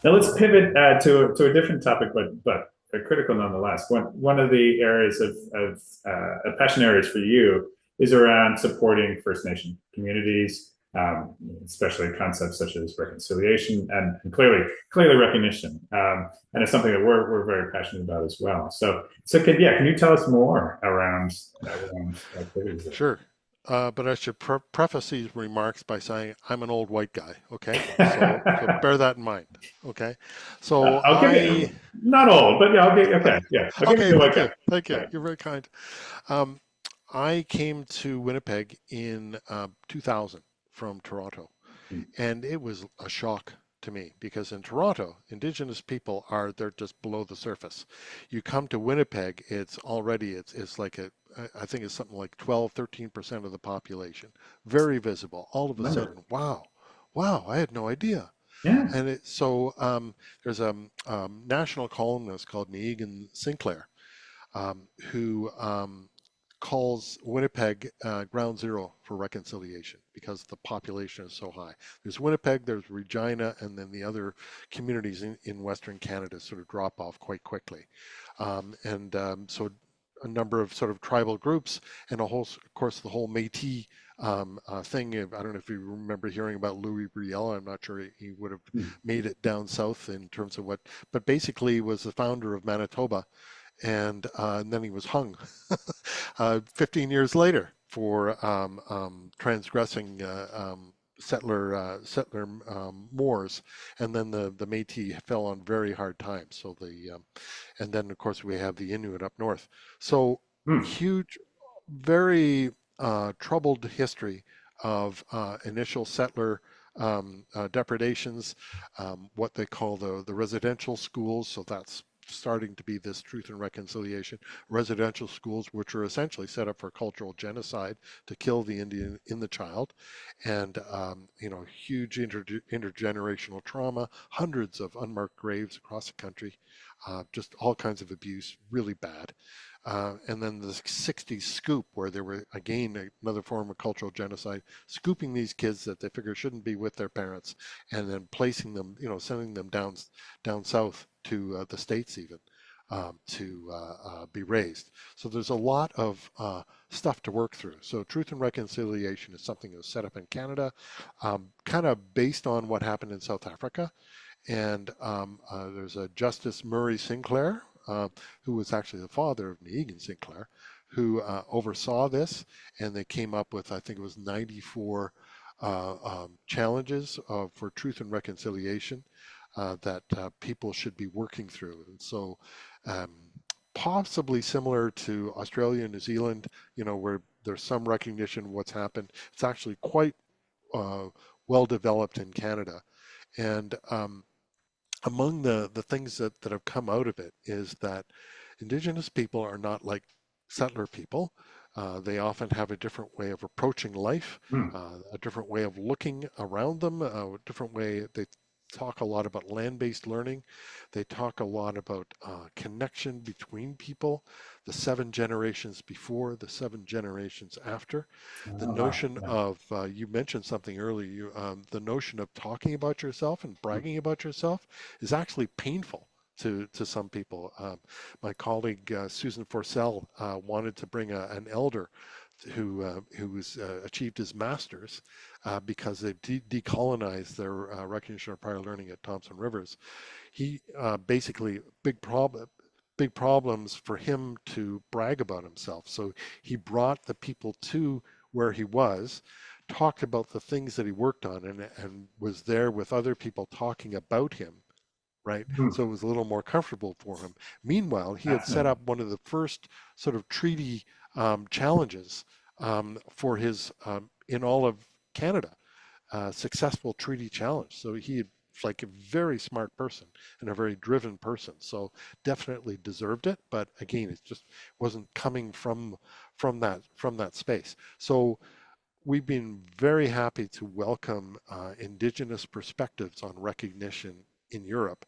Now let's pivot to a different topic, but critical nonetheless. One of the areas of passion areas for you is around supporting First Nation communities, especially concepts such as reconciliation and clearly recognition. And it's something that we're very passionate about as well. So can you tell us more around activities Sure. But I should preface these remarks by saying I'm an old white guy. Okay, so there? bear that in mind. Okay, so I'll give you not old, but yeah, okay, yeah, I'll give okay, you like thank you, that. thank you. Right. You're very kind. Um, I came to Winnipeg in 2000 from Toronto, and it was a shock to me because in Toronto, Indigenous people they're just below the surface. You come to Winnipeg, it's like I think it's something like 12, 13% of the population. Very visible. All of a Remember? sudden, wow, I had no idea. Yeah. And there's a national columnist called McFadyen Sinclair who calls Winnipeg ground zero for reconciliation because the population is so high. There's Winnipeg, there's Regina, and then the other communities in Western Canada sort of drop off quite quickly. So a number of sort of tribal groups and of course, the whole Métis thing. I don't know if you remember hearing about Louis Brielle. I'm not sure he would have made it down south in terms of but basically was the founder of Manitoba, and then he was hung 15 years later for transgressing settler Moors, and then the Métis fell on very hard times. And then of course we have the Inuit up north. So Hmm. huge, very troubled history of initial settler depredations, what they call the residential schools. So that's starting to be this truth and reconciliation residential schools, which are essentially set up for cultural genocide to kill the Indian in the child, and huge intergenerational trauma, hundreds of unmarked graves across the country, just all kinds of abuse, really bad. And then the 60s scoop, where there were again another form of cultural genocide, scooping these kids that they figure shouldn't be with their parents, and then placing them, sending them down south to the states even to be raised. So there's a lot of stuff to work through. So truth and reconciliation is something that was set up in Canada, kind of based on what happened in South Africa. And there's a Justice Murray Sinclair, who was actually the father of Negan Sinclair, who oversaw this, and they came up with, I think it was 94 challenges for truth and reconciliation that people should be working through. And so um, possibly similar to Australia and New Zealand, where there's some recognition of what's happened. It's actually quite uh, well developed in Canada. And among the things that have come out of it is that Indigenous people are not like settler people. They often have a different way of approaching life, Hmm. a different way of looking around them, a different way. They talk a lot about land-based learning. They talk a lot about connection between people, the 7 generations before, the 7 generations after. The Oh, wow. notion Yeah. of, you mentioned something earlier, the notion of talking about yourself and bragging about yourself is actually painful to some people. My colleague Susan Forcell wanted to bring an elder who's achieved his master's because they've decolonized their recognition of prior learning at Thompson Rivers. He basically big problems for him to brag about himself. So he brought the people to where he was, talked about the things that he worked on, and was there with other people talking about him, right? Hmm. So it was a little more comfortable for him. Meanwhile, he had set Fascinating. up one of the first sort of treaty challenges for his in all of Canada, successful treaty challenge. So he had like a very smart person and a very driven person. So definitely deserved it. But again, it just wasn't coming from that space. So we've been very happy to welcome Indigenous perspectives on recognition in Europe,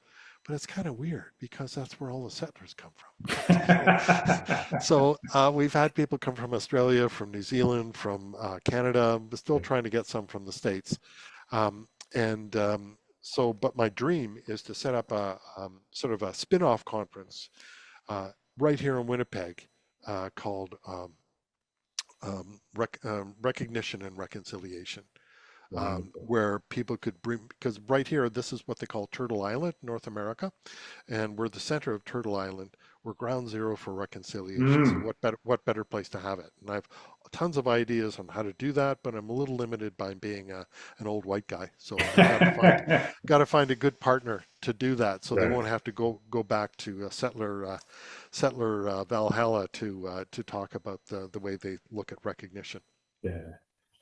but it's kind of weird because that's where all the settlers come from. So we've had people come from Australia, from New Zealand, from Canada. We're still trying to get some from the States. And But my dream is to set up a sort of a spin-off conference right here in Winnipeg called Recognition and Reconciliation. Where people could bring, because right here, this is what they call Turtle Island, North America, and we're the center of Turtle Island. We're ground zero for reconciliation. So what better place to have it? And I've tons of ideas on how to do that, but I'm a little limited by being an old white guy. So I got to find a good partner to do that, so they won't have to go back to settler Valhalla to talk about the way they look at recognition. Yeah.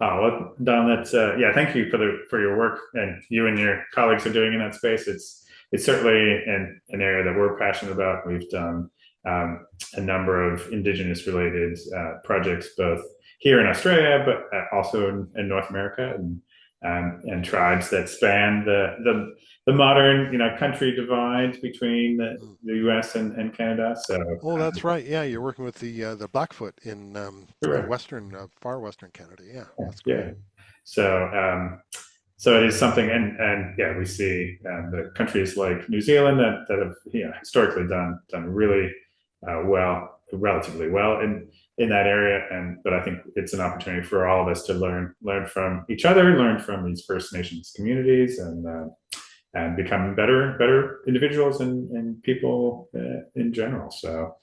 Oh, well, Don, that's yeah. Thank you for your work, and you and your colleagues are doing in that space. It's certainly an area that we're passionate about. We've done a number of Indigenous related projects, both here in Australia, but also in North America, and tribes that span the modern country divide between the U.S. and Canada. So, oh, that's right. Yeah, you're working with the Blackfoot in western, far western Canada. Yeah, that's great. Yeah. So, so it is something, and yeah, we see the countries like New Zealand that have historically done really relatively well in that area, but I think it's an opportunity for all of us to learn from each other, learn from these First Nations communities, and become better individuals and people in general. So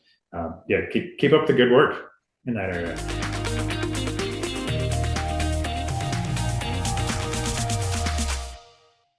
yeah, keep up the good work in that area.